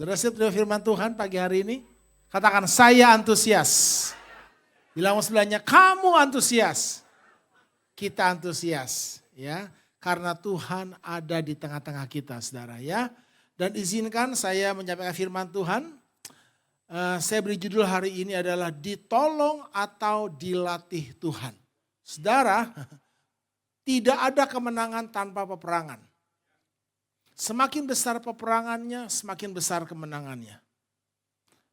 Saudara siap terima firman Tuhan pagi hari ini? Katakan saya antusias. Bilang sebelahnya kamu antusias. Kita antusias ya. Karena Tuhan ada di tengah-tengah kita saudara ya. Dan izinkan saya menyampaikan firman Tuhan. Saya beri judul hari ini adalah ditolong atau dilatih Tuhan. Saudara, tidak ada kemenangan tanpa peperangan. Semakin besar peperangannya, semakin besar kemenangannya.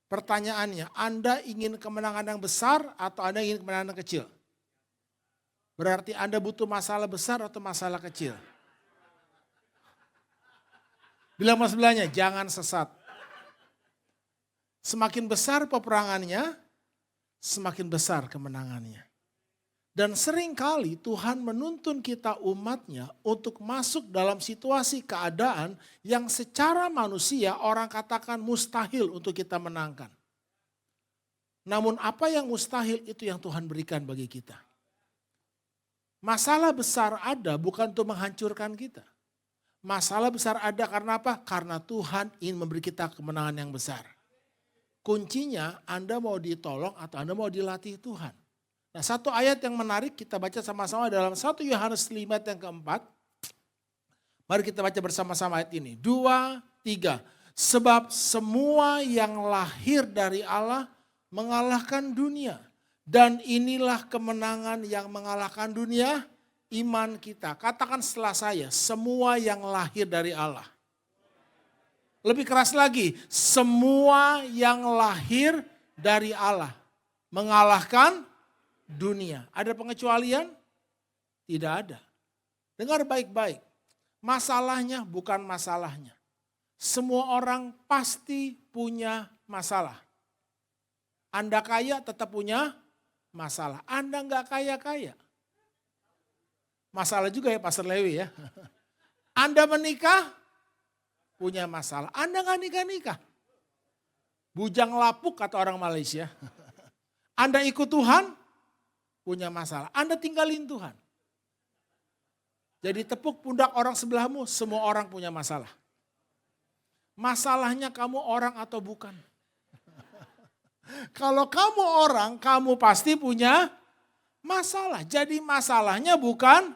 Pertanyaannya, Anda ingin kemenangan yang besar atau Anda ingin kemenangan yang kecil? Berarti Anda butuh masalah besar atau masalah kecil? Bilang mas sebelahnya, jangan sesat. Semakin besar peperangannya, semakin besar kemenangannya. Dan seringkali Tuhan menuntun kita umatnya untuk masuk dalam situasi keadaan yang secara manusia orang katakan mustahil untuk kita menangkan. Namun apa yang mustahil itu yang Tuhan berikan bagi kita. Masalah besar ada bukan untuk menghancurkan kita. Masalah besar ada karena apa? Karena Tuhan ingin memberi kita kemenangan yang besar. Kuncinya Anda mau ditolong atau Anda mau dilatih Tuhan. Nah, satu ayat yang menarik kita baca sama-sama dalam 1 Yohanes 5 ayat yang keempat. Mari kita baca bersama-sama ayat ini. 2, 3. Sebab semua yang lahir dari Allah mengalahkan dunia. Dan inilah kemenangan yang mengalahkan dunia, iman kita. Katakan setelah saya, semua yang lahir dari Allah. Lebih keras lagi, semua yang lahir dari Allah mengalahkan dunia. Ada pengecualian? Tidak ada. Dengar baik-baik. Masalahnya bukan masalahnya. Semua orang pasti punya masalah. Anda kaya tetap punya masalah. Anda nggak kaya-kaya. Masalah juga ya Pastor Lewi ya. Anda menikah punya masalah. Anda nggak nikah-nikah. Bujang lapuk kata orang Malaysia. Anda ikut Tuhan punya masalah. Anda tinggalin Tuhan. Jadi tepuk pundak orang sebelahmu, semua orang punya masalah. Masalahnya kamu orang atau bukan? Kalau kamu orang, kamu pasti punya masalah. Jadi masalahnya bukan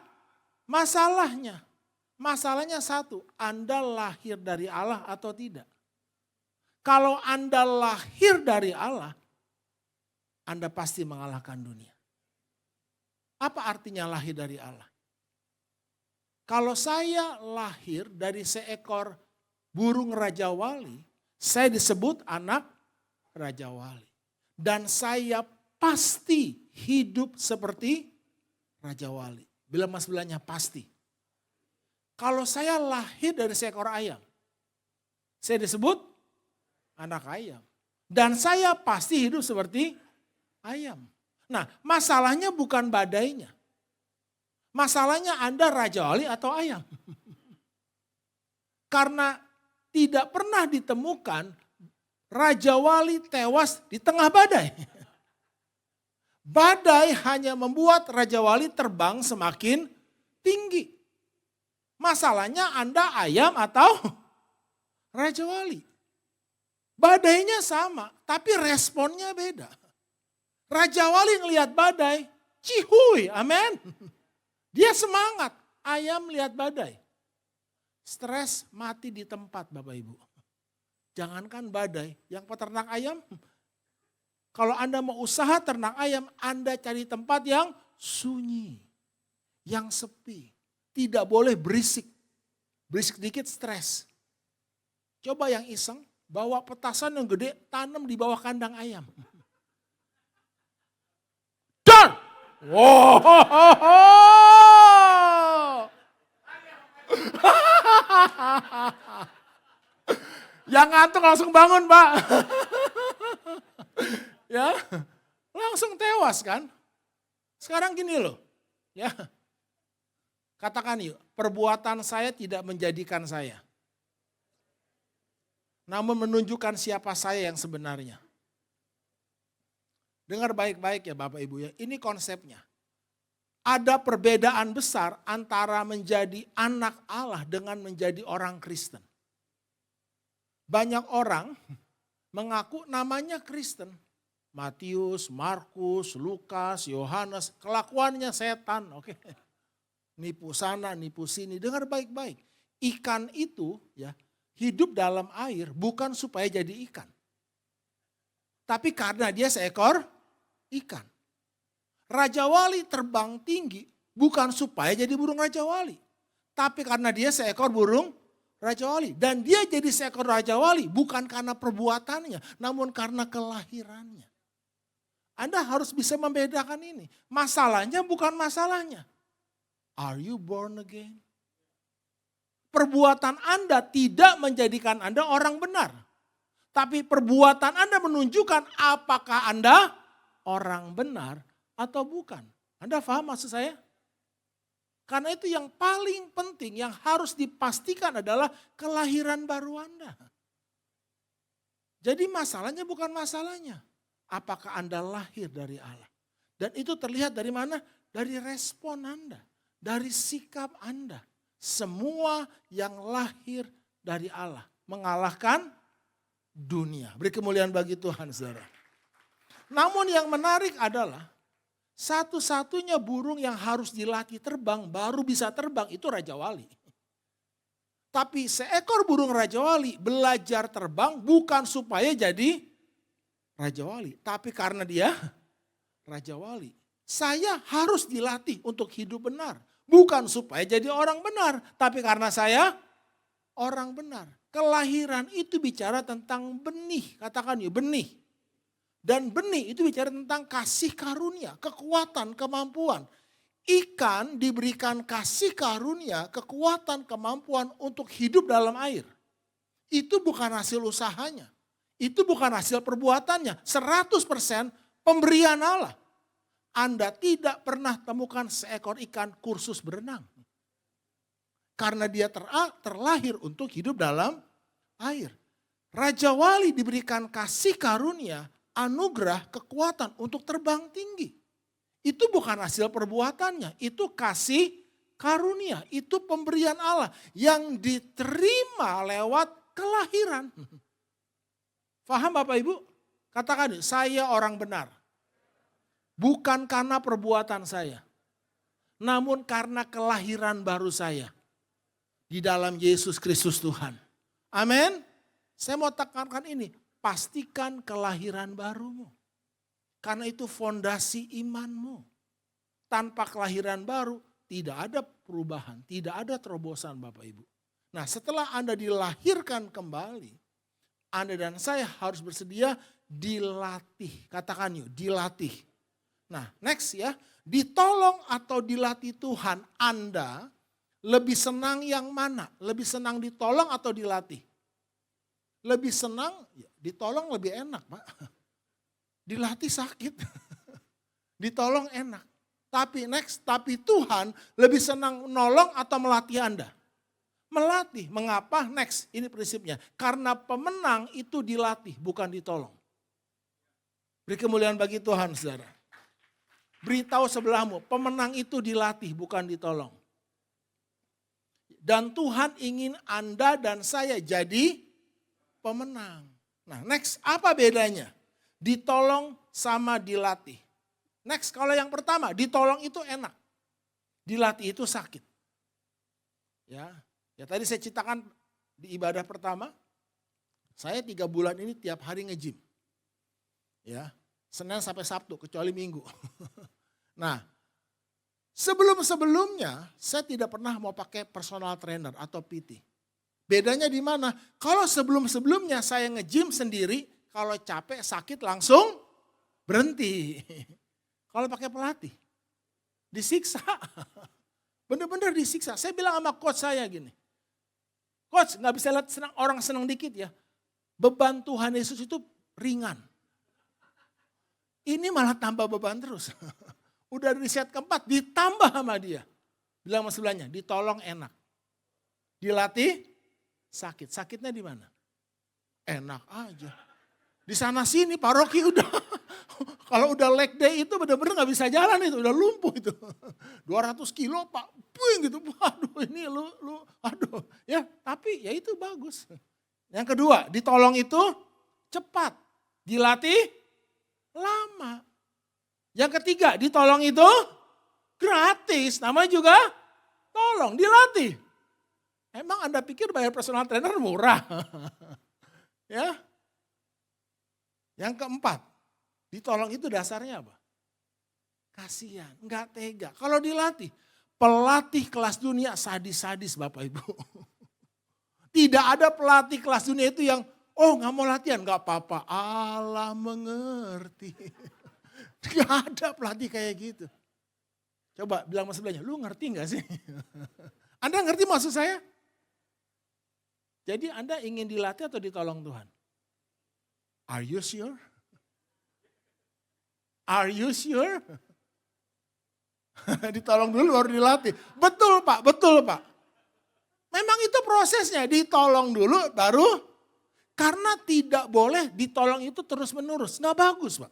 masalahnya. Masalahnya satu, Anda lahir dari Allah atau tidak. Kalau Anda lahir dari Allah, Anda pasti mengalahkan dunia. Apa artinya lahir dari Allah? Kalau saya lahir dari seekor burung Raja Wali, saya disebut anak Raja Wali. Dan saya pasti hidup seperti Raja Wali. Bila mas bilangnya pasti. Kalau saya lahir dari seekor ayam, saya disebut anak ayam. Dan saya pasti hidup seperti ayam. Nah, masalahnya bukan badainya. Masalahnya Anda Raja Wali atau ayam. Karena tidak pernah ditemukan Raja Wali tewas di tengah badai. Badai hanya membuat Raja Wali terbang semakin tinggi. Masalahnya Anda ayam atau Raja Wali. Badainya sama, tapi responnya beda. Raja Wali ngelihat badai, cihuy, amin. Dia semangat, ayam lihat badai. Stres mati di tempat Bapak Ibu. Jangankan badai, yang peternak ayam, kalau Anda mau usaha ternak ayam, Anda cari tempat yang sunyi, yang sepi. Tidak boleh berisik, berisik dikit stres. Coba yang iseng, bawa petasan yang gede, tanam di bawah kandang ayam. Wow. Yang ngantuk langsung bangun, Pak. Ya, langsung tewas kan. Sekarang gini loh, ya. Katakan yuk, perbuatan saya tidak menjadikan saya. Namun menunjukkan siapa saya yang sebenarnya. Dengar baik-baik ya Bapak Ibu ya, ini konsepnya. Ada perbedaan besar antara menjadi anak Allah dengan menjadi orang Kristen. Banyak orang mengaku namanya Kristen. Matius, Markus, Lukas, Yohanes, kelakuannya setan. Oke. Nipu sana, nipu sini. Dengar baik-baik. Ikan itu ya hidup dalam air bukan supaya jadi ikan. Tapi karena dia seekor ikan. Raja Wali terbang tinggi bukan supaya jadi burung Raja Wali. Tapi karena dia seekor burung Raja Wali. Dan dia jadi seekor Raja Wali bukan karena perbuatannya, namun karena kelahirannya. Anda harus bisa membedakan ini. Masalahnya bukan masalahnya. Are you born again? Perbuatan Anda tidak menjadikan Anda orang benar. Tapi perbuatan Anda menunjukkan apakah Anda orang benar atau bukan. Anda paham maksud saya? Karena itu yang paling penting yang harus dipastikan adalah kelahiran baru Anda. Jadi masalahnya bukan masalahnya. Apakah Anda lahir dari Allah? Dan itu terlihat dari mana? Dari respon Anda. Dari sikap Anda. Semua yang lahir dari Allah mengalahkan dunia. Beri kemuliaan bagi Tuhan, saudara. Namun yang menarik adalah satu-satunya burung yang harus dilatih terbang, baru bisa terbang, itu Raja Wali. Tapi seekor burung Raja Wali belajar terbang bukan supaya jadi Raja Wali. Tapi karena dia Raja Wali. Saya harus dilatih untuk hidup benar. Bukan supaya jadi orang benar. Tapi karena saya orang benar. Kelahiran itu bicara tentang benih. Katakan yuk, benih. Dan benih itu bicara tentang kasih karunia, kekuatan, kemampuan. Ikan diberikan kasih karunia, kekuatan, kemampuan untuk hidup dalam air. Itu bukan hasil usahanya. Itu bukan hasil perbuatannya. 100% pemberian Allah. Anda tidak pernah temukan seekor ikan kursus berenang. Karena dia terlahir untuk hidup dalam air. Raja Wali diberikan kasih karunia, anugerah, kekuatan untuk terbang tinggi. Itu bukan hasil perbuatannya, itu kasih karunia, itu pemberian Allah yang diterima lewat kelahiran. Faham Bapak Ibu? Katakan, saya orang benar. Bukan karena perbuatan saya, namun karena kelahiran baru saya di dalam Yesus Kristus Tuhan. Amin. Saya mau tekankan ini, pastikan kelahiran barumu. Karena itu fondasi imanmu. Tanpa kelahiran baru tidak ada perubahan, tidak ada terobosan Bapak Ibu. Nah, setelah Anda dilahirkan kembali, Anda dan saya harus bersedia dilatih. Katakan yuk, dilatih. Nah, next ya, ditolong atau dilatih Tuhan, Anda lebih senang yang mana? Lebih senang ditolong atau dilatih? Lebih senang, ya, ditolong lebih enak Pak. Dilatih sakit, ditolong enak. Tapi Tuhan lebih senang menolong atau melatih Anda? Melatih, mengapa? Next, ini prinsipnya. Karena pemenang itu dilatih, bukan ditolong. Beri kemuliaan bagi Tuhan, saudara. Beritahu sebelahmu, pemenang itu dilatih, bukan ditolong. Dan Tuhan ingin Anda dan saya jadi pemenang. Nah, next, apa bedanya? Ditolong sama dilatih. Next, kalau yang pertama, ditolong itu enak. Dilatih itu sakit. Ya tadi saya ceritakan di ibadah pertama, saya 3 bulan ini tiap hari nge-gym. Ya, Senin sampai Sabtu, kecuali Minggu. Nah, sebelum-sebelumnya saya tidak pernah mau pakai personal trainer atau PT. Bedanya di mana? Kalau sebelum-sebelumnya saya nge-gym sendiri, kalau capek sakit langsung berhenti. Kalau pakai pelatih, disiksa. Benar-benar disiksa. Saya bilang sama coach saya gini, coach gak bisa lihat orang senang dikit ya. Beban Tuhan Yesus itu ringan. Ini malah tambah beban terus. Udah di set keempat ditambah sama dia. Bilang sama sebelahnya, ditolong enak. Dilatih sakit. Sakitnya di mana? Enak aja. Di sana sini paroki udah. Kalau udah leg day itu benar-benar gak bisa jalan itu. Udah lumpuh itu. 200 kilo Pak. Puing gitu. Waduh ini lu. Aduh. Ya tapi ya itu bagus. Yang kedua, ditolong itu cepat. Dilatih lama. Yang ketiga, ditolong itu gratis. Namanya juga tolong, dilatih. Emang Anda pikir bayar personal trainer murah? Ya. Yang keempat, ditolong itu dasarnya apa? Kasihan, enggak tega. Kalau dilatih, pelatih kelas dunia sadis-sadis Bapak Ibu. Tidak ada pelatih kelas dunia itu yang, oh nggak mau latihan, nggak apa-apa. Allah mengerti. Nggak ada pelatih kayak gitu. Coba bilang sama sebelahnya, lu ngerti nggak sih? Anda ngerti maksud saya? Jadi Anda ingin dilatih atau ditolong Tuhan? Are you sure? Are you sure? Ditolong dulu baru dilatih. Betul Pak, betul Pak. Memang itu prosesnya, ditolong dulu baru, karena tidak boleh ditolong itu terus menerus. Nggak bagus Pak.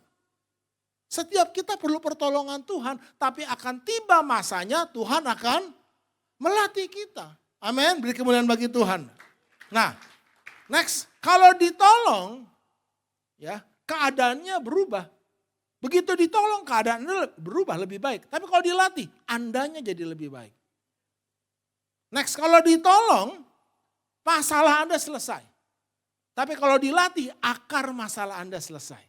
Setiap kita perlu pertolongan Tuhan, tapi akan tiba masanya Tuhan akan melatih kita. Amin, beri kemuliaan bagi Tuhan. Nah, next, kalau ditolong, ya keadaannya berubah. Begitu ditolong keadaannya berubah lebih baik. Tapi kalau dilatih, Andanya jadi lebih baik. Next, kalau ditolong, masalah Anda selesai. Tapi kalau dilatih, akar masalah Anda selesai.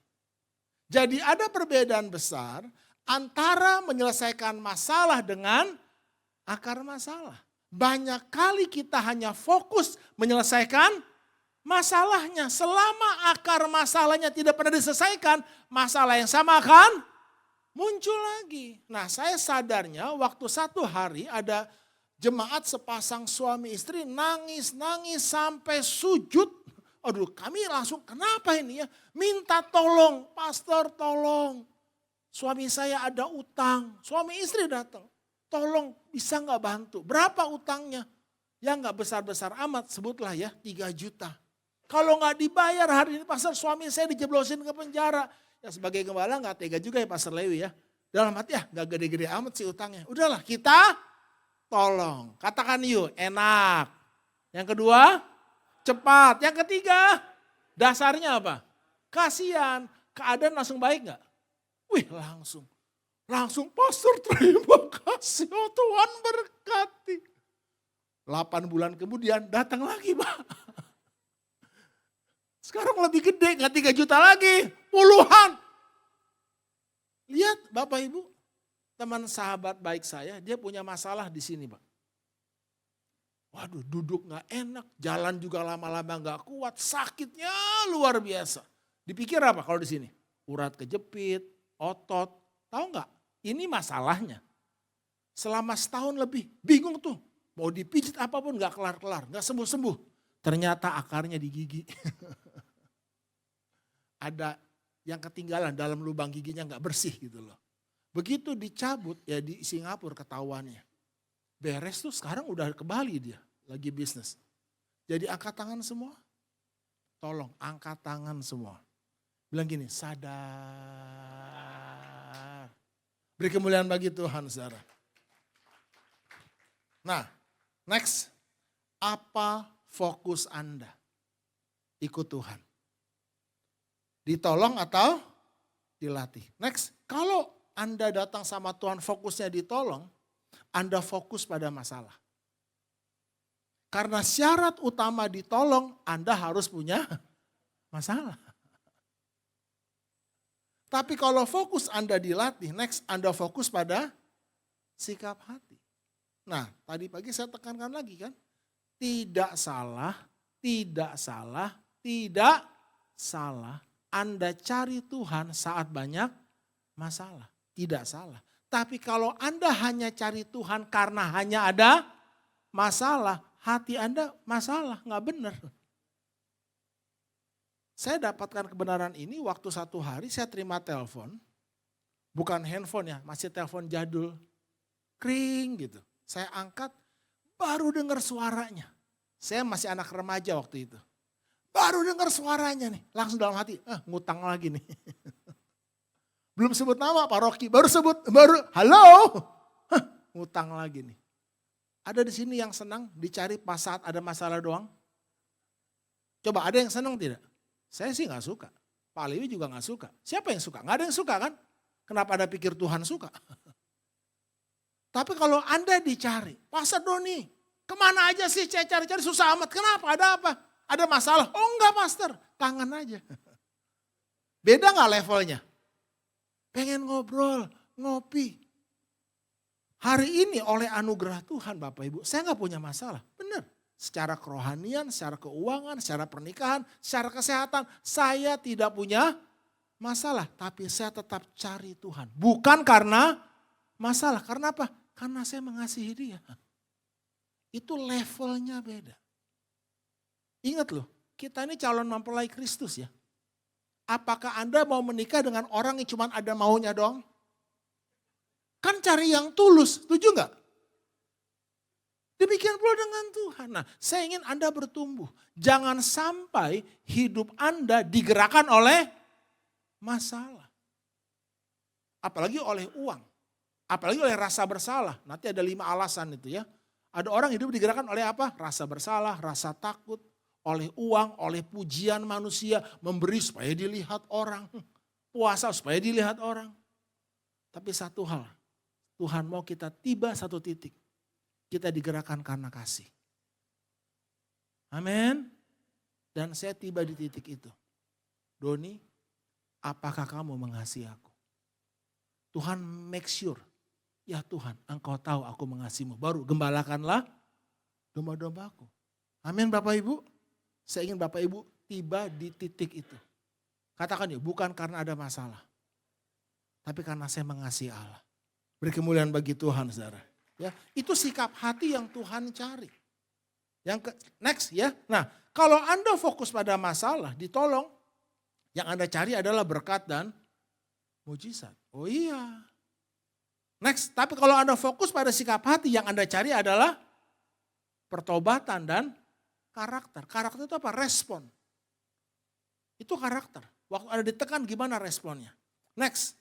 Jadi ada perbedaan besar antara menyelesaikan masalah dengan akar masalah. Banyak kali kita hanya fokus menyelesaikan masalahnya. Selama akar masalahnya tidak pernah diselesaikan, masalah yang sama akan muncul lagi. Nah, saya sadarnya waktu satu hari ada jemaat sepasang suami istri nangis-nangis sampai sujud. Aduh, kami langsung kenapa ini ya? Minta tolong, pastor tolong. Suami saya ada utang, suami istri datang. Tolong bisa nggak bantu? Berapa utangnya? Ya nggak besar-besar amat, sebutlah ya 3 juta. Kalau nggak dibayar hari ini pastor suami saya dijeblosin ke penjara. Ya sebagai gembala nggak tega juga ya pastor Lewi ya. Dalam hati ya nggak gede-gede amat sih utangnya. Udahlah kita tolong. Katakan yuk enak. Yang kedua cepat. Yang ketiga dasarnya apa? Kasihan. Keadaan langsung baik nggak? Wih langsung. Langsung pastor terima kasih. Oh Tuhan berkati. 8 bulan kemudian datang lagi Pak. Sekarang lebih gede, nggak 3 juta lagi, puluhan. Lihat Bapak Ibu, teman sahabat baik saya, dia punya masalah di sini Pak. Waduh duduk nggak enak, jalan juga lama-lama nggak kuat, sakitnya luar biasa. Dipikir apa kalau di sini? Urat kejepit, otot, tahu nggak? Ini masalahnya. Selama setahun lebih, bingung tuh. Mau dipijit apapun nggak kelar-kelar, nggak sembuh-sembuh. Ternyata akarnya di gigi. Ada yang ketinggalan dalam lubang giginya nggak bersih gitu loh. Begitu dicabut ya di Singapura ketahuannya. Beres tuh sekarang udah ke Bali dia lagi bisnis. Jadi angkat tangan semua. Tolong angkat tangan semua. Bilang gini, sadar. Beri kemuliaan bagi Tuhan saudara. Nah, next. Apa fokus Anda? Ikut Tuhan. Ditolong atau dilatih. Next, kalau Anda datang sama Tuhan fokusnya ditolong, Anda fokus pada masalah. Karena syarat utama ditolong, Anda harus punya masalah. Tapi kalau fokus Anda dilatih, next Anda fokus pada sikap hati. Nah, tadi pagi saya tekankan lagi kan, tidak salah, tidak salah, tidak salah. Anda cari Tuhan saat banyak masalah. Tidak salah. Tapi kalau Anda hanya cari Tuhan karena hanya ada masalah, hati Anda masalah, nggak benar. Saya dapatkan kebenaran ini waktu satu hari saya terima telepon. Bukan handphone ya, masih telepon jadul. Kring gitu. Saya angkat, baru dengar suaranya. Saya masih anak remaja waktu itu. Baru dengar suaranya nih, langsung dalam hati, ngutang lagi nih. Belum sebut nama Pak Rocky, baru halo, ngutang lagi nih. Ada di sini yang senang dicari pas saat ada masalah doang? Coba ada yang senang tidak? Saya sih gak suka. Pak Lewi juga gak suka. Siapa yang suka? Gak ada yang suka kan? Kenapa Anda pikir Tuhan suka? Tapi kalau Anda dicari, Pastor Doni, kemana aja sih saya cari-cari susah amat. Kenapa? Ada apa? Ada masalah? Oh enggak Pastor, kangen aja. Beda gak levelnya? Pengen ngobrol, ngopi. Hari ini oleh anugerah Tuhan Bapak Ibu, saya gak punya masalah. Benar. Secara kerohanian, secara keuangan, secara pernikahan, secara kesehatan, saya tidak punya masalah. Tapi saya tetap cari Tuhan. Bukan karena masalah. Karena apa? Karena saya mengasihi dia. Itu levelnya beda. Ingat loh, kita ini calon mempelai Kristus ya. Apakah Anda mau menikah dengan orang yang cuma ada maunya doang? Kan cari yang tulus, setuju nggak? Demikian pula dengan Tuhan. Nah, saya ingin Anda bertumbuh. Jangan sampai hidup Anda digerakkan oleh masalah. Apalagi oleh uang. Apalagi oleh rasa bersalah. Nanti ada 5 alasan itu ya. Ada orang hidup digerakkan oleh apa? Rasa bersalah, rasa takut, oleh uang, oleh pujian manusia. Memberi supaya dilihat orang. Puasa supaya dilihat orang. Tapi satu hal, Tuhan mau kita tiba satu titik. Kita digerakkan karena kasih. Amin. Dan saya tiba di titik itu. Doni, apakah kamu mengasihi aku? Tuhan make sure. Ya Tuhan, engkau tahu aku mengasihimu. Baru gembalakanlah domba-dombaku. Amin Bapak Ibu. Saya ingin Bapak Ibu tiba di titik itu. Katakan ya, bukan karena ada masalah. Tapi karena saya mengasihi Allah. Beri kemuliaan bagi Tuhan saudara. Ya, itu sikap hati yang Tuhan cari. Next ya. Nah, kalau Anda fokus pada masalah, ditolong, yang Anda cari adalah berkat dan mujizat. Oh iya. Next, tapi kalau Anda fokus pada sikap hati, yang Anda cari adalah pertobatan dan karakter. Karakter itu apa? Respon. Itu karakter. Waktu Anda ditekan gimana responnya? Next,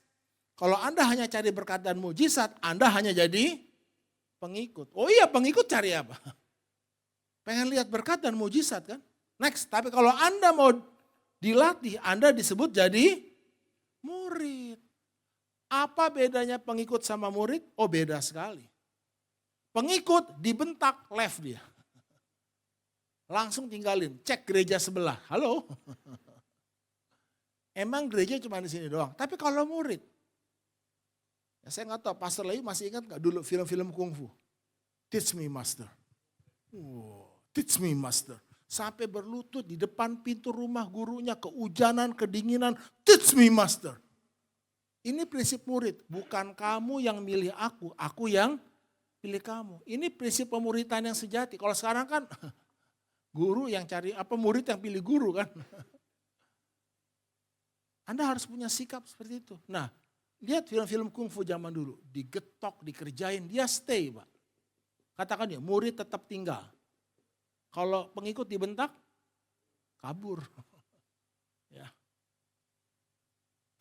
kalau Anda hanya cari berkat dan mujizat, Anda hanya jadi pengikut. Oh iya, pengikut cari apa? Pengen lihat berkat dan mujizat kan? Next, tapi kalau Anda mau dilatih, Anda disebut jadi murid. Apa bedanya pengikut sama murid? Oh beda sekali. Pengikut dibentak, left dia. Langsung tinggalin, cek gereja sebelah. Halo? Emang gereja cuma di sini doang. Tapi kalau murid, ya saya nggak tahu, Pastor Lewi masih ingat nggak dulu film-film kungfu? Teach me master. Teach me master. Sampai berlutut di depan pintu rumah gurunya, kehujanan, kedinginan. Teach me master. Ini prinsip murid. Bukan kamu yang milih aku yang pilih kamu. Ini prinsip pemuritan yang sejati. Kalau sekarang kan guru yang cari murid yang pilih guru kan. Anda harus punya sikap seperti itu. Nah, lihat film-film kungfu zaman dulu, digetok, dikerjain, dia stay Pak. Katakan ya, murid tetap tinggal. Kalau pengikut dibentak, kabur. Ya.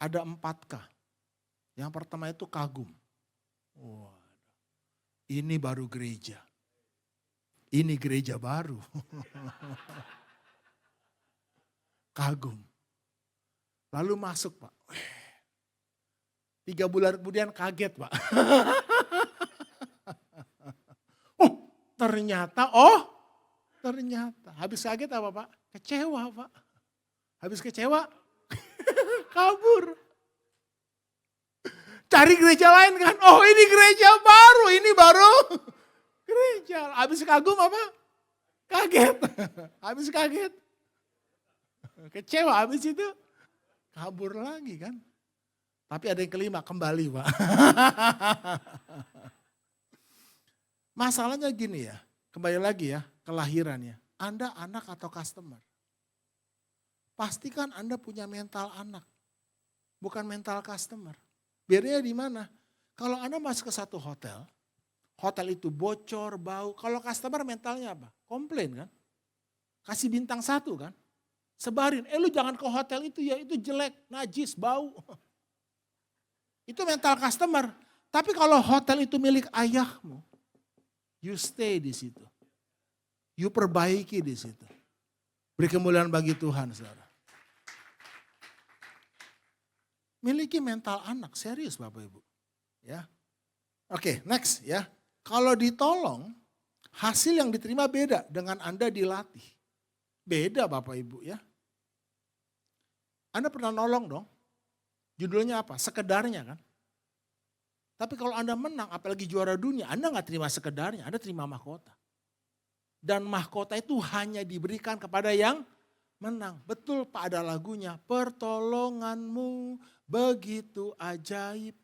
Ada 4K. Yang pertama itu kagum. Ini baru gereja. Ini gereja baru. Kagum. Lalu masuk Pak. 3 bulan kemudian kaget Pak. Ternyata. Habis kaget apa Pak? Kecewa Pak. Habis kecewa, kabur. Cari gereja lain kan. Oh ini gereja baru, ini baru gereja. Habis kagum apa? Kaget. Habis kaget. Kecewa habis itu. Kabur lagi kan. Tapi ada yang kelima, kembali Pak. Masalahnya gini ya, kembali lagi ya, kelahirannya. Anda anak atau customer? Pastikan Anda punya mental anak, bukan mental customer. Bedanya di mana? Kalau Anda masuk ke satu hotel itu bocor, bau. Kalau customer mentalnya apa? Komplain kan? Kasih bintang 1 kan? Sebarin, lu jangan ke hotel itu ya, itu jelek, najis, bau. Itu mental customer. Tapi kalau hotel itu milik ayahmu, you stay di situ. You perbaiki di situ. Beri kemuliaan bagi Tuhan, saudara. Miliki mental anak, serius Bapak Ibu. Ya. Oke, next ya. Kalau ditolong, hasil yang diterima beda dengan Anda dilatih. Beda Bapak Ibu ya. Anda pernah nolong dong. Judulnya apa? Sekedarnya kan. Tapi kalau Anda menang, apalagi juara dunia, Anda nggak terima sekedarnya, Anda terima mahkota. Dan mahkota itu hanya diberikan kepada yang menang. Betul Pak, ada lagunya, pertolonganmu begitu ajaib.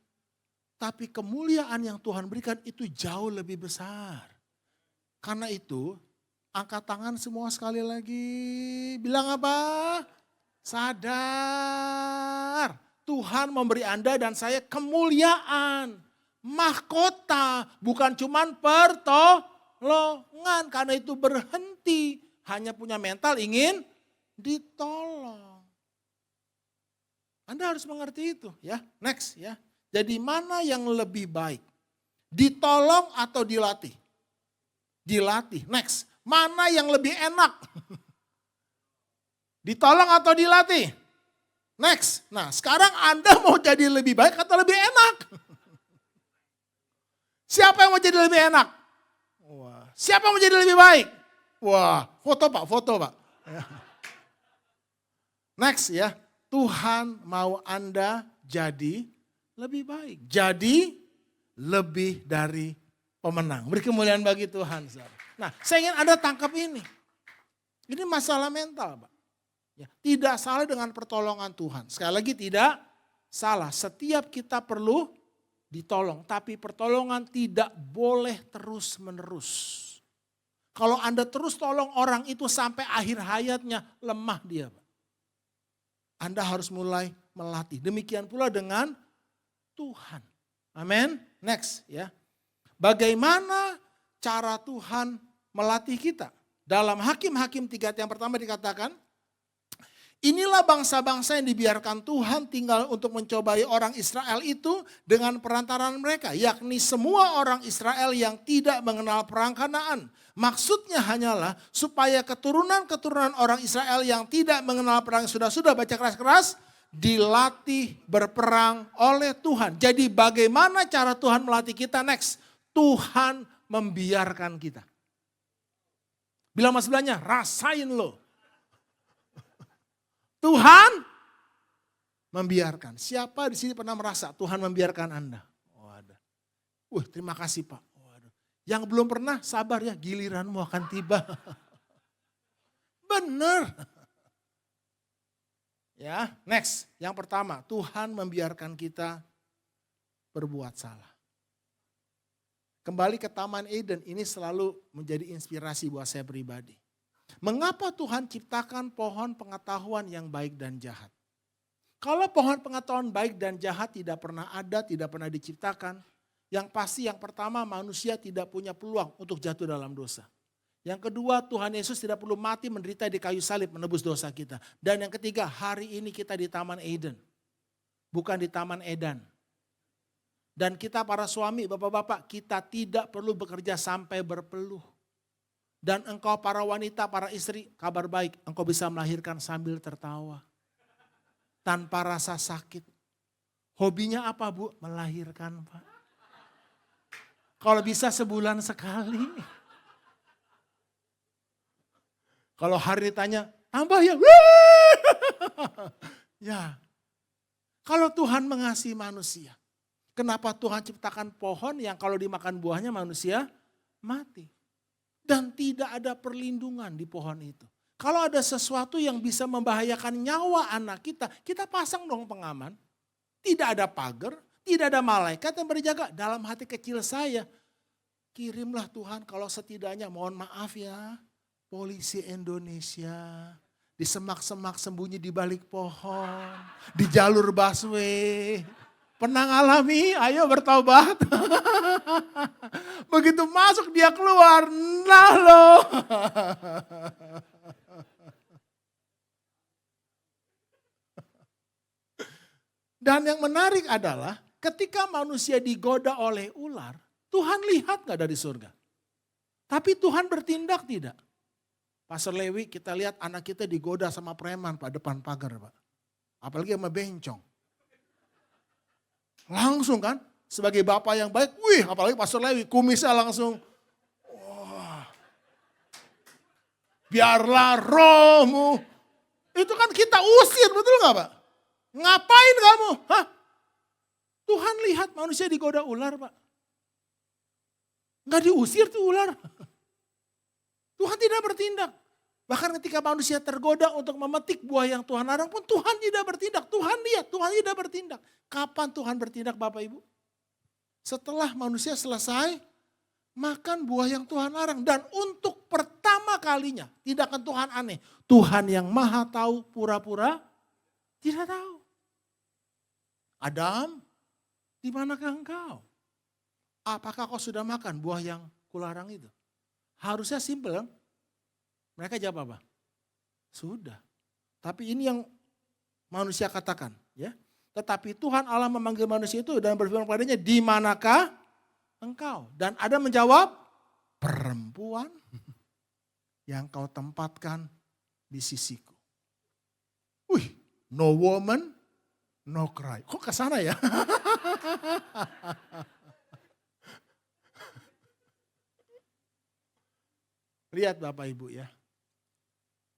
Tapi kemuliaan yang Tuhan berikan itu jauh lebih besar. Karena itu, angkat tangan semua sekali lagi. Bilang apa? Sadar. Tuhan memberi Anda dan saya kemuliaan. Mahkota, bukan cuman pertolongan. Karena itu berhenti. Hanya punya mental ingin ditolong. Anda harus mengerti itu ya. Next ya. Jadi mana yang lebih baik? Ditolong atau dilatih? Dilatih. Next. Mana yang lebih enak? Ditolong atau dilatih? Next. Nah sekarang Anda mau jadi lebih baik atau lebih enak? Siapa yang mau jadi lebih enak? Wah. Siapa yang mau jadi lebih baik? Wah, foto Pak. Next ya. Tuhan mau Anda jadi lebih baik. Jadi lebih dari pemenang. Beri kemuliaan bagi Tuhan. Nah saya ingin Anda tangkap ini. Ini masalah mental Pak. Ya, tidak salah dengan pertolongan Tuhan. Sekali lagi tidak salah. Setiap kita perlu ditolong. Tapi pertolongan tidak boleh terus menerus. Kalau Anda terus tolong orang itu sampai akhir hayatnya lemah dia Pak. Anda harus mulai melatih. Demikian pula dengan Tuhan. Amin. Next ya. Bagaimana cara Tuhan melatih kita? Dalam Hakim-Hakim 3 yang pertama dikatakan, inilah bangsa-bangsa yang dibiarkan Tuhan tinggal untuk mencobai orang Israel itu dengan perantaraan mereka. Yakni semua orang Israel yang tidak mengenal perang Kanaan. Maksudnya hanyalah supaya keturunan-keturunan orang Israel yang tidak mengenal perang sudah baca keras-keras, dilatih berperang oleh Tuhan. Jadi bagaimana cara Tuhan melatih kita? Next, Tuhan membiarkan kita. Bilang mas sebelahnya, rasain lo. Tuhan membiarkan. Siapa di sini pernah merasa Tuhan membiarkan Anda? Oh ada. Terima kasih Pak. Oh, ada. Yang belum pernah sabar ya, giliranmu akan tiba. Bener. Ya, next. Yang pertama, Tuhan membiarkan kita berbuat salah. Kembali ke Taman Eden, ini selalu menjadi inspirasi buat saya pribadi. Mengapa Tuhan ciptakan pohon pengetahuan yang baik dan jahat? Kalau pohon pengetahuan baik dan jahat tidak pernah ada, tidak pernah diciptakan, yang pasti yang pertama manusia tidak punya peluang untuk jatuh dalam dosa. Yang kedua, Tuhan Yesus tidak perlu mati menderita di kayu salib menebus dosa kita. Dan yang ketiga, hari ini kita di Taman Eden, bukan di Taman Edan. Dan kita para suami, bapak-bapak, kita tidak perlu bekerja sampai berpeluh. Dan engkau para wanita, para istri, kabar baik, engkau bisa melahirkan sambil tertawa. Tanpa rasa sakit. Hobinya apa Bu? Melahirkan Pak. Kalau bisa sebulan sekali. Kalau hari ditanya, tambah ya. Ya. Kalau Tuhan mengasihi manusia. Kenapa Tuhan ciptakan pohon yang kalau dimakan buahnya manusia mati. Dan tidak ada perlindungan di pohon itu. Kalau ada sesuatu yang bisa membahayakan nyawa anak kita, kita pasang dong pengaman. Tidak ada pagar, tidak ada malaikat yang berjaga. Dalam hati kecil saya, kirimlah Tuhan kalau setidaknya mohon maaf ya, polisi Indonesia di semak-semak sembunyi di balik pohon, di jalur busway. Pernah ngalami, ayo bertobat. Begitu masuk dia keluar, nah loh. Dan yang menarik adalah ketika manusia digoda oleh ular, Tuhan lihat gak dari surga? Tapi Tuhan bertindak tidak? Pastor Lewi, kita lihat anak kita digoda sama preman Pak, depan pagar Pak. Apalagi sama bencong. Langsung kan, sebagai bapak yang baik, wih apalagi Pastor Lewi, kumisnya langsung, wah, biarlah rohmu. Itu kan kita usir, betul gak Pak? Ngapain kamu? Hah? Tuhan lihat manusia digoda ular Pak. Nggak diusir tuh ular. Tuhan tidak bertindak. Bahkan ketika manusia tergoda untuk memetik buah yang Tuhan larang pun Tuhan tidak bertindak. Tuhan lihat, Tuhan tidak bertindak. Kapan Tuhan bertindak Bapak Ibu? Setelah manusia selesai makan buah yang Tuhan larang. Dan untuk pertama kalinya, tindakan Tuhan aneh. Tuhan yang maha tahu pura-pura tidak tahu. Adam, di manakah engkau? Apakah kau sudah makan buah yang kularang itu? Harusnya simpel kan? Mereka jawab apa? Sudah. Tapi ini yang manusia katakan. Ya. Tetapi Tuhan Allah memanggil manusia itu dan berfirman kepadanya, di manakah engkau? Dan Adam menjawab, perempuan yang kau tempatkan di sisiku. Wih, no woman, no cry. Kok ke sana ya? Lihat Bapak Ibu ya.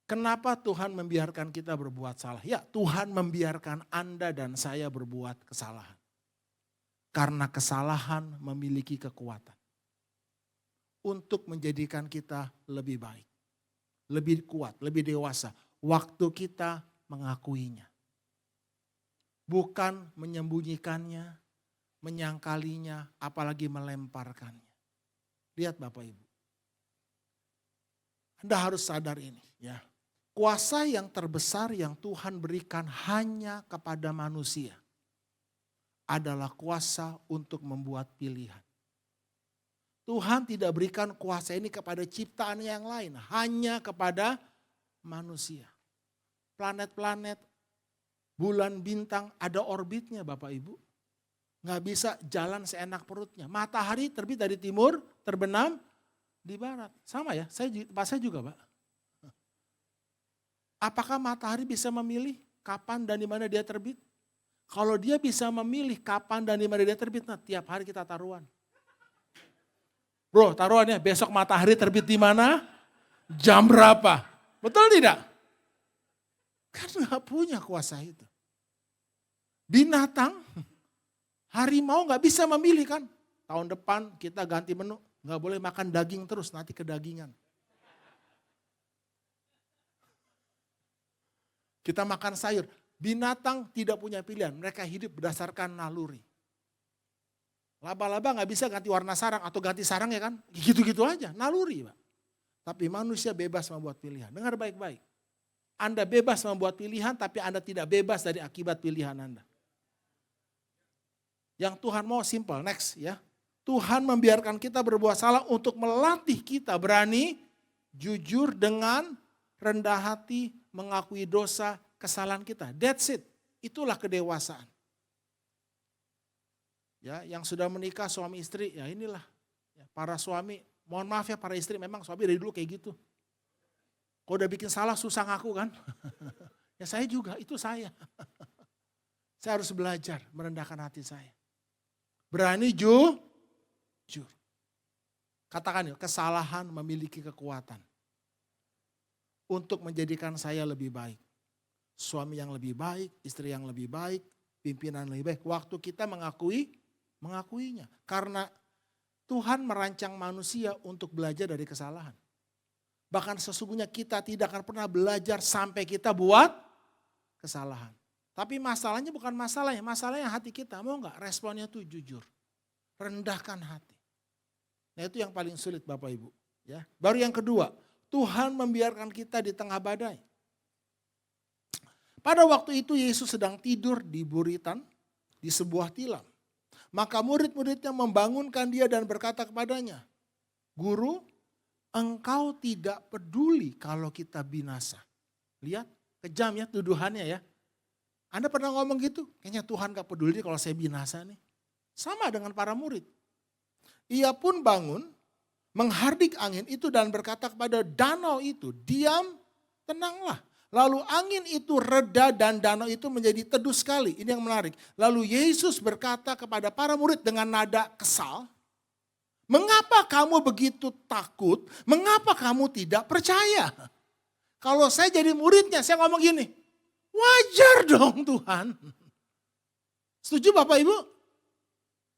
Kenapa Tuhan membiarkan kita berbuat salah? Ya, Tuhan membiarkan Anda dan saya berbuat kesalahan. Karena kesalahan memiliki kekuatan. Untuk menjadikan kita lebih baik. Lebih kuat, lebih dewasa. Waktu kita mengakuinya. Bukan menyembunyikannya, menyangkalinya, apalagi melemparkannya. Lihat Bapak Ibu. Anda harus sadar ini ya. Kuasa yang terbesar yang Tuhan berikan hanya kepada manusia adalah kuasa untuk membuat pilihan. Tuhan tidak berikan kuasa ini kepada ciptaan yang lain, hanya kepada manusia. Planet-planet, bulan, bintang ada orbitnya Bapak Ibu. Nggak bisa jalan seenak perutnya. Matahari terbit dari timur, terbenam di barat. Sama ya, saya juga Pak. Apakah matahari bisa memilih kapan dan di mana dia terbit? Kalau dia bisa memilih kapan dan di mana dia terbit, nah tiap hari kita taruhan. Bro, taruhannya besok matahari terbit di mana? Jam berapa? Betul tidak? Kan nggak punya kuasa itu. Binatang, harimau nggak bisa memilih kan. Tahun depan kita ganti menu. Nggak boleh makan daging terus, nanti kedagingan. Kita makan sayur. Binatang tidak punya pilihan, mereka hidup berdasarkan naluri. Laba-laba nggak bisa ganti warna sarang atau ganti sarang ya kan. Gitu-gitu aja, naluri Pak. Tapi manusia bebas membuat pilihan. Dengar baik-baik. Anda bebas membuat pilihan tapi Anda tidak bebas dari akibat pilihan Anda. Yang Tuhan mau simple, next ya. Tuhan membiarkan kita berbuat salah untuk melatih kita berani, jujur dengan rendah hati, mengakui dosa, kesalahan kita. That's it. Itulah kedewasaan. Ya, yang sudah menikah suami istri, ya inilah. Ya, para suami, mohon maaf ya para istri, memang suami dari dulu kayak gitu. Kalau udah bikin salah susah ngaku kan. Ya saya juga, itu saya. Saya harus belajar merendahkan hati saya. Berani jujur. Katakan ya, kesalahan memiliki kekuatan. Untuk menjadikan saya lebih baik. Suami yang lebih baik, istri yang lebih baik, pimpinan yang lebih baik. Waktu kita mengakuinya. Karena Tuhan merancang manusia untuk belajar dari kesalahan. Bahkan sesungguhnya kita tidak akan pernah belajar sampai kita buat kesalahan. Tapi masalahnya bukan masalahnya, masalahnya hati kita. Mau gak responnya tuh jujur. Rendahkan hati. Nah itu yang paling sulit Bapak Ibu. Ya. Baru yang kedua, Tuhan membiarkan kita di tengah badai. Pada waktu itu Yesus sedang tidur di buritan di sebuah tilam. Maka murid-muridnya membangunkan dia dan berkata kepadanya, Guru, engkau tidak peduli kalau kita binasa. Lihat, kejam ya tuduhannya ya. Anda pernah ngomong gitu? Kayaknya Tuhan gak peduli kalau saya binasa nih. Sama dengan para murid. Ia pun bangun, menghardik angin itu dan berkata kepada danau itu, diam, tenanglah. Lalu angin itu reda dan danau itu menjadi teduh sekali. Ini yang menarik. Lalu Yesus berkata kepada para murid dengan nada kesal, mengapa kamu begitu takut? Mengapa kamu tidak percaya? Kalau saya jadi muridnya, saya ngomong gini, wajar dong Tuhan. Setuju Bapak Ibu?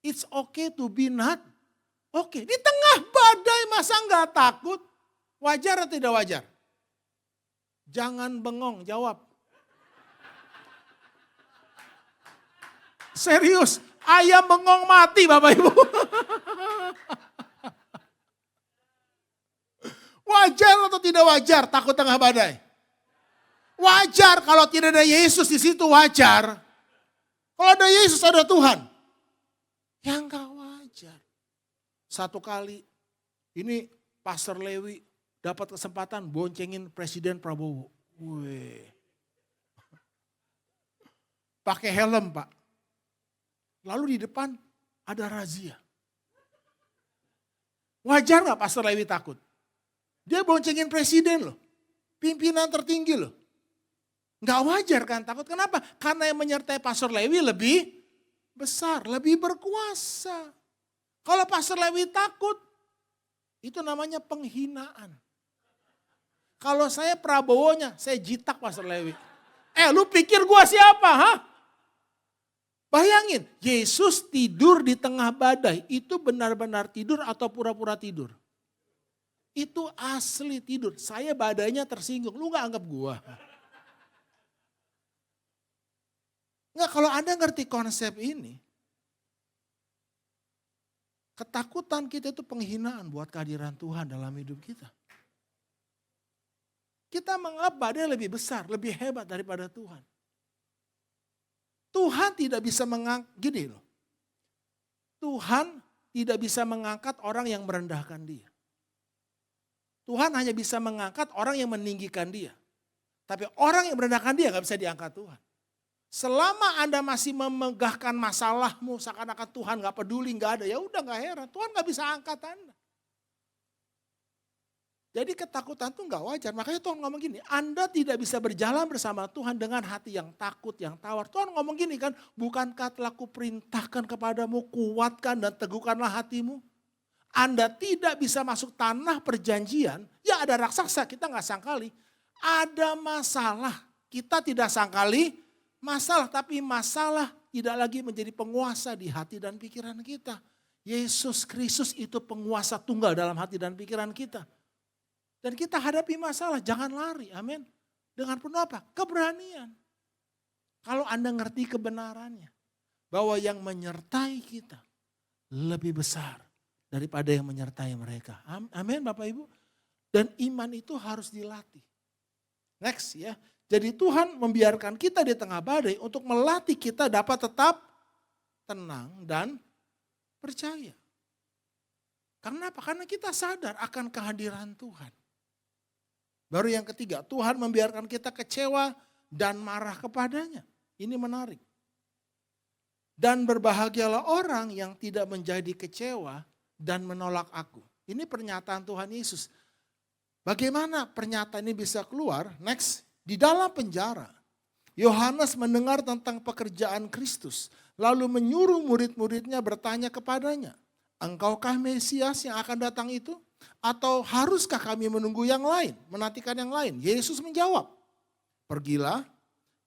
It's okay to be not okay. Di tengah badai masa nggak takut? Wajar atau tidak wajar? Jangan bengong, jawab. Serius, ayam bengong mati Bapak Ibu. Wajar atau tidak wajar takut tengah badai? Wajar, kalau tidak ada Yesus di situ wajar. Kalau ada Yesus ada Tuhan. Ya enggak wajar. Satu kali ini Pastor Lewi dapat kesempatan boncengin Presiden Prabowo. Wih. Pakai helm Pak. Lalu di depan ada razia. Wajar gak Pastor Lewi takut? Dia boncengin presiden loh. Pimpinan tertinggi loh. Gak wajar kan takut. Kenapa? Karena yang menyertai Pastor Lewi lebih besar, lebih berkuasa. Kalau Pastor Lewi takut, itu namanya penghinaan. Kalau saya Prabowo-nya, saya jitak Pastor Lewi. Lu pikir gua siapa? Hah? Bayangin, Yesus tidur di tengah badai. Itu benar-benar tidur atau pura-pura tidur? Itu asli tidur. Saya badainya tersinggung. Lu gak anggap gua? Enggak, kalau Anda ngerti konsep ini. Ketakutan kita itu penghinaan buat kehadiran Tuhan dalam hidup kita. Kita menganggap badai lebih besar, lebih hebat daripada Tuhan. Tuhan tidak bisa mengangkat, gini loh. Tuhan tidak bisa mengangkat orang yang merendahkan dia. Tuhan hanya bisa mengangkat orang yang meninggikan dia. Tapi orang yang merendahkan dia gak bisa diangkat Tuhan. Selama Anda masih memegahkan masalahmu, seakan-akan Tuhan gak peduli, gak ada, ya udah gak heran. Tuhan gak bisa angkat Anda. Jadi ketakutan itu gak wajar. Makanya Tuhan ngomong gini, Anda tidak bisa berjalan bersama Tuhan dengan hati yang takut, yang tawar. Tuhan ngomong gini kan, bukankah telah kuperintahkan kepadamu, kuatkan dan teguhkanlah hatimu. Anda tidak bisa masuk tanah perjanjian, ya ada raksasa, kita gak sangkali. Ada masalah, kita tidak sangkali masalah, tapi masalah tidak lagi menjadi penguasa di hati dan pikiran kita. Yesus Kristus itu penguasa tunggal dalam hati dan pikiran kita. Dan kita hadapi masalah, jangan lari, amin. Dengan penuh apa? Keberanian. Kalau Anda ngerti kebenarannya, bahwa yang menyertai kita lebih besar daripada yang menyertai mereka. Amin Bapak Ibu. Dan iman itu harus dilatih. Next ya. Jadi Tuhan membiarkan kita di tengah badai untuk melatih kita dapat tetap tenang dan percaya. Karena apa? Karena kita sadar akan kehadiran Tuhan. Baru yang ketiga, Tuhan membiarkan kita kecewa dan marah kepadanya. Ini menarik. Dan berbahagialah orang yang tidak menjadi kecewa dan menolak aku. Ini pernyataan Tuhan Yesus. Bagaimana pernyataan ini bisa keluar? Next, di dalam penjara. Yohanes mendengar tentang pekerjaan Kristus. Lalu menyuruh murid-muridnya bertanya kepadanya. Engkaukah Mesias yang akan datang itu? Atau haruskah kami menunggu yang lain, menantikan yang lain? Yesus menjawab, pergilah,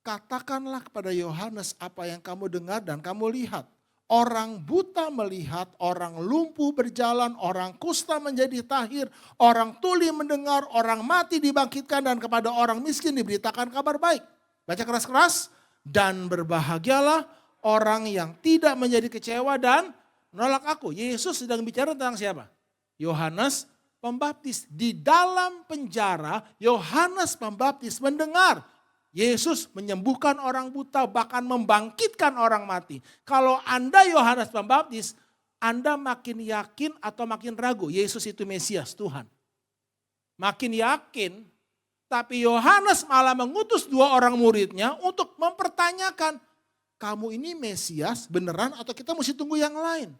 katakanlah kepada Yohanes apa yang kamu dengar dan kamu lihat. Orang buta melihat, orang lumpuh berjalan, orang kusta menjadi tahir, orang tuli mendengar, orang mati dibangkitkan, dan kepada orang miskin diberitakan kabar baik. Baca keras-keras, dan berbahagialah orang yang tidak menjadi kecewa dan menolak aku. Yesus sedang bicara tentang siapa? Yohanes Pembaptis. Di dalam penjara, Yohanes Pembaptis mendengar Yesus menyembuhkan orang buta, bahkan membangkitkan orang mati. Kalau Anda Yohanes Pembaptis, Anda makin yakin atau makin ragu Yesus itu Mesias, Tuhan? Makin yakin, tapi Yohanes malah mengutus 2 orang muridnya untuk mempertanyakan, kamu ini Mesias beneran atau kita mesti tunggu yang lain?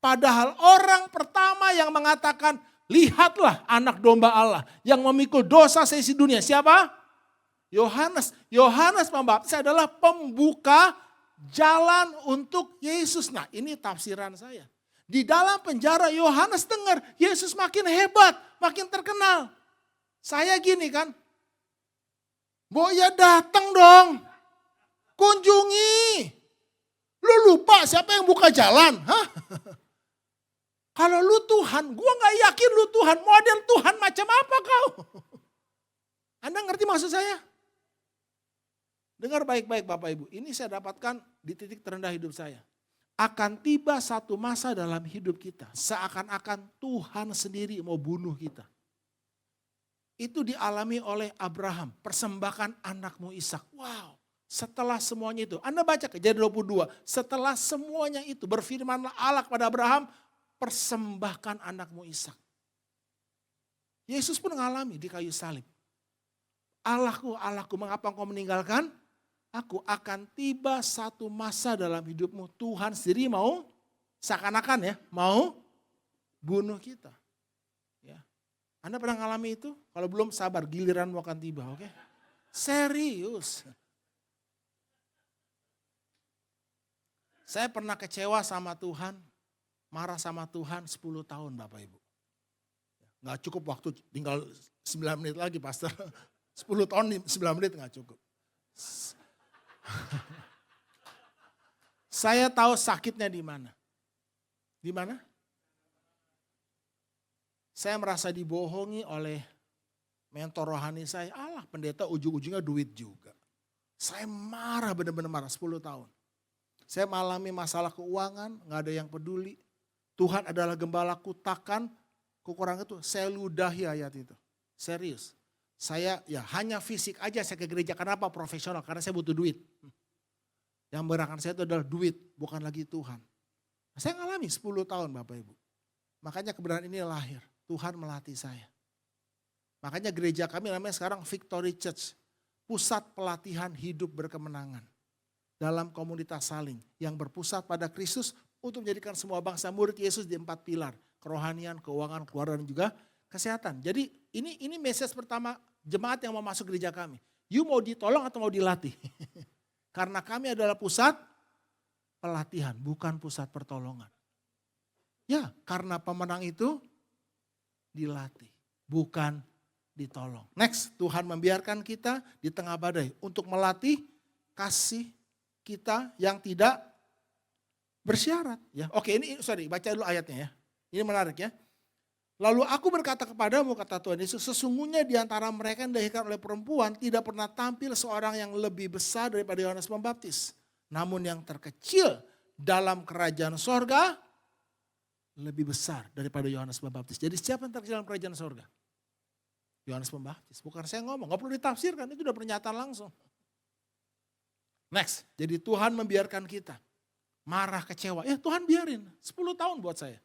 Padahal orang pertama yang mengatakan, Lihatlah anak domba Allah yang memikul dosa seisi dunia. Siapa? Yohanes. Yohanes Pembaptis adalah pembuka jalan untuk Yesus. Nah, ini tafsiran saya. Di dalam penjara Yohanes dengar Yesus makin hebat, makin terkenal. Saya gini kan, Boya datang dong, kunjungi. Lu lupa siapa yang buka jalan? Hah? Kalau lu Tuhan, gua gak yakin lu Tuhan. Model Tuhan macam apa kau? Anda ngerti maksud saya? Dengar baik-baik Bapak Ibu. Ini saya dapatkan di titik terendah hidup saya. Akan tiba satu masa dalam hidup kita. Seakan-akan Tuhan sendiri mau bunuh kita. Itu dialami oleh Abraham. Persembahkan anakmu Ishak. Wow. Setelah semuanya itu. Anda baca Kejadian 22. Setelah semuanya itu berfirmanlah Allah kepada Abraham. Persembahkan anakmu Ishak. Yesus pun mengalami di kayu salib. Allahku, Allahku, mengapa engkau meninggalkan aku? Akan tiba satu masa dalam hidupmu. Tuhan sendiri mau, seakan-akan ya, mau bunuh kita. Ya. Anda pernah mengalami itu? Kalau belum sabar, giliranmu akan tiba, oke? Serius. Saya pernah kecewa sama Tuhan. Marah sama Tuhan 10 tahun Bapak Ibu. Gak cukup waktu, tinggal 9 menit lagi pastor. 10 tahun 9 menit gak cukup. Saya tahu sakitnya di mana. Di mana? Saya merasa dibohongi oleh mentor rohani saya. Allah pendeta ujung-ujungnya duit juga. Saya marah benar-benar marah 10 tahun. Saya mengalami masalah keuangan, gak ada yang peduli. Tuhan adalah gembalaku, takkan kekurangan itu saya ludahi ayat itu. Serius. Saya ya hanya fisik aja saya ke gereja. Kenapa? Profesional. Karena saya butuh duit. Yang menggerakkan saya itu adalah duit. Bukan lagi Tuhan. Saya ngalami 10 tahun Bapak Ibu. Makanya kebenaran ini lahir. Tuhan melatih saya. Makanya gereja kami namanya sekarang Victory Church. Pusat pelatihan hidup berkemenangan. Dalam komunitas saling. Yang berpusat pada Kristus. Untuk menjadikan semua bangsa murid Yesus di 4 pilar. Kerohanian, keuangan, keluarga dan juga kesehatan. Jadi ini message pertama jemaat yang mau masuk gereja kami. You mau ditolong atau mau dilatih? Karena kami adalah pusat pelatihan, bukan pusat pertolongan. Ya, karena pemenang itu dilatih, bukan ditolong. Next, Tuhan membiarkan kita di tengah badai untuk melatih kasih kita yang tidak bersyarat. Ya, oke ini baca dulu ayatnya ya. Ini menarik ya. Lalu aku berkata kepadamu, kata Tuhan Yesus, sesungguhnya di antara mereka yang dilahirkan oleh perempuan tidak pernah tampil seorang yang lebih besar daripada Yohanes Pembaptis. Namun yang terkecil dalam kerajaan sorga lebih besar daripada Yohanes Pembaptis. Jadi siapa yang terkecil dalam kerajaan sorga? Yohanes Pembaptis. Bukan saya ngomong, gak perlu ditafsirkan, itu udah pernyataan langsung. Next, jadi Tuhan membiarkan kita marah, kecewa. Ya Tuhan biarin, 10 tahun buat saya.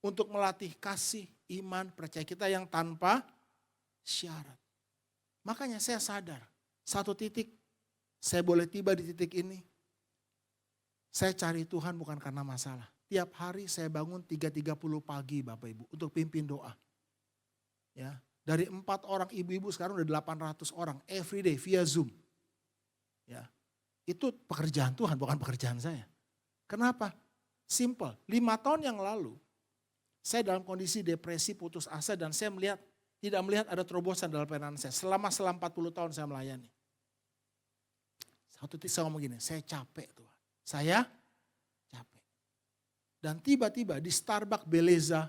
Untuk melatih kasih, iman, percaya kita yang tanpa syarat. Makanya saya sadar, satu titik saya boleh tiba di titik ini. Saya cari Tuhan bukan karena masalah. Tiap hari saya bangun 3.30 pagi Bapak Ibu untuk pimpin doa. Ya, dari 4 orang ibu-ibu sekarang udah 800 orang everyday via Zoom. Ya, itu pekerjaan Tuhan bukan pekerjaan saya. Kenapa? Simple, 5 tahun yang lalu saya dalam kondisi depresi, putus asa dan saya tidak melihat ada terobosan dalam pelayanan saya. Selama 40 tahun saya melayani. Satu titik saya ngomong gini, saya capek Tuhan. Saya capek. Dan tiba-tiba di Starbucks Beleza,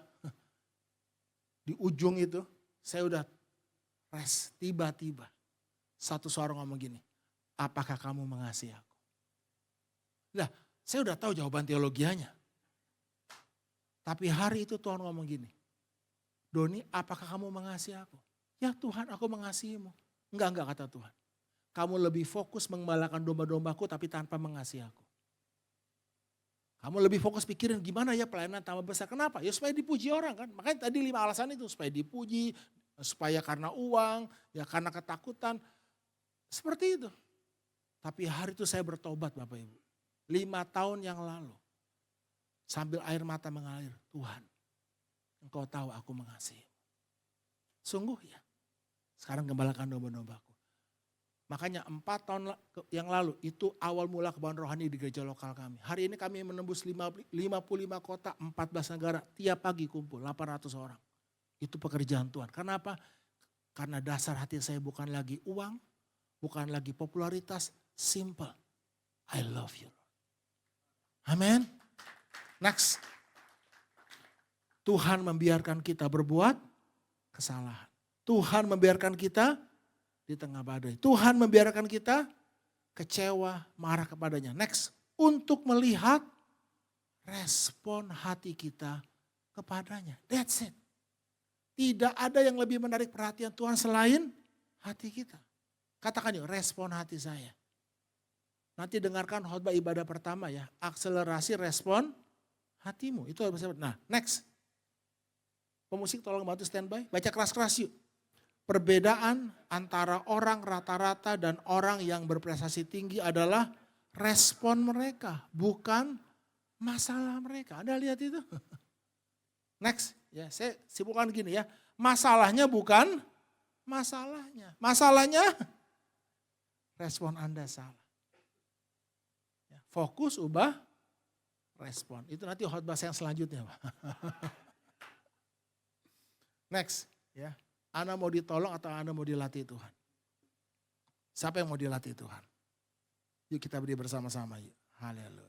di ujung itu, saya udah rest. Tiba-tiba satu suara ngomong gini, apakah kamu mengasihi aku? Nah, saya udah tahu jawaban teologianya. Tapi hari itu Tuhan ngomong gini, Doni apakah kamu mengasihi aku? Ya Tuhan aku mengasihimu. Enggak kata Tuhan. Kamu lebih fokus mengembalakan domba-dombaku tapi tanpa mengasihi aku. Kamu lebih fokus pikirin gimana ya pelayanan tambah besar. Kenapa? Ya supaya dipuji orang kan. Makanya tadi 5 alasan itu. Supaya dipuji, supaya karena uang, ya karena ketakutan. Seperti itu. Tapi hari itu saya bertobat Bapak Ibu. 5 tahun yang lalu. Sambil air mata mengalir, Tuhan engkau tahu aku mengasihi. Sungguh ya. Sekarang gembalakan domba-dombaku. Makanya 4 tahun yang lalu itu awal mula kebangkitan rohani di gereja lokal kami. Hari ini kami menembus 55 kota, 14 negara. Tiap pagi kumpul 800 orang. Itu pekerjaan Tuhan. Kenapa? Karena dasar hati saya bukan lagi uang, bukan lagi popularitas, simple. I love you. Amin. Next. Tuhan membiarkan kita berbuat kesalahan. Tuhan membiarkan kita di tengah badai. Tuhan membiarkan kita kecewa, marah kepadanya. Next. Untuk melihat respon hati kita kepadanya. That's it. Tidak ada yang lebih menarik perhatian Tuhan selain hati kita. Katakan yuk, respon hati saya. Nanti dengarkan khotbah ibadah pertama ya. Akselerasi respon hatimu. Itu harus. Nah, next. Pemusik tolong bantu standby. Baca keras-keras yuk. Perbedaan antara orang rata-rata dan orang yang berprestasi tinggi adalah respon mereka. Bukan masalah mereka. Anda lihat itu? Next. Ya, saya simpulkan gini ya. Masalahnya bukan masalahnya. Masalahnya respon Anda salah. Fokus, ubah, respon. Itu nanti khotbah yang selanjutnya. Next. Ya. Anda mau ditolong atau Anda mau dilatih Tuhan? Siapa yang mau dilatih Tuhan? Yuk kita beri bersama-sama. Yuk. Haleluya.